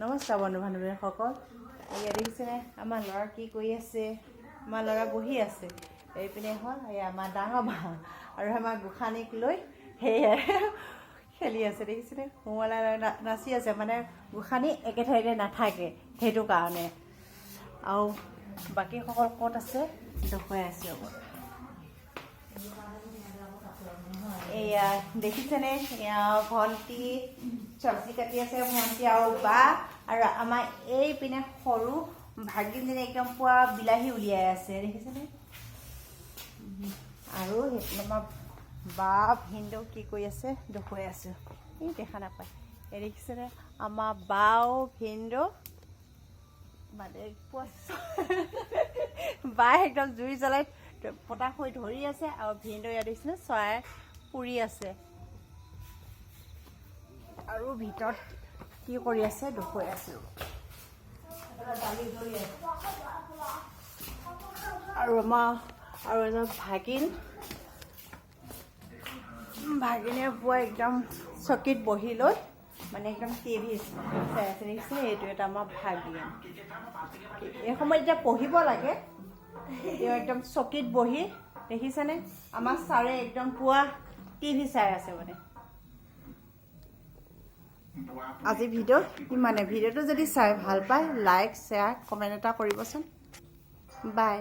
নমস্কাৰ বন্ধু বান্ধৱীসকল। এয়া দেখিছেনে আমাৰ ল'ৰা কি কৰি আছে? আমাৰ ল'ৰা বহি আছে। এইপিনে হ'ল এই আমাৰ ডাঙৰ বা আৰু আমাৰ গোসানীক লৈ সেয়াই খেলি আছে। দেখিছেনে সোমলা নাচি আছে, মানে গোসানী একে ঠাইতে নাথাকে সেইটো কাৰণে। আৰু বাকীসকল ক'ত আছে দেখুৱাই আছে। এয়া দেখিছেনে এয়া ভণ্টি চব্জি কাটি আছে, ভণ্টি আৰু বা আৰু আমাৰ এইপিনে সৰু ভাগিনজনী একদম পুৰা বিলাহী উলিয়াই আছে। দেখিছেনে? আৰু আমাৰ বা ভিনদেউ কি কৰি আছে দেখুৱাই আছোঁ। এই দেখা নাপায়। এই দেখিছেনে আমাৰ বাও ভিনদেউ মানে বাই একদম জুই জ্বলাই পতাশ হৈ ধৰি আছে আৰু ভিনদেউ ইয়াত দেখিছেনে চৰাই পুৰি আছে। আৰু ভিতৰত কি কৰি আছে দেখুৱাই আছোঁ। আৰু আমাৰ আৰু এজন ভাগিনে পুৱা একদম চকীত বহি লৈ মানে একদম টিভি চাই আছে। দেখিছে এইটো এটা আমাৰ ভাগিন। এই সময়ত এতিয়া পঢ়িব লাগে, তেওঁ একদম চকীত বহি দেখিছেনে আমাৰ ছাৰে একদম পুৱা টিভি চাই আছে। মানে আজি ভিডিঅ' ইমানে। ভিডিঅ'টো যদি চাই ভাল পায় লাইক শ্বেয়াৰ কমেণ্ট এটা কৰিবচোন। বাই।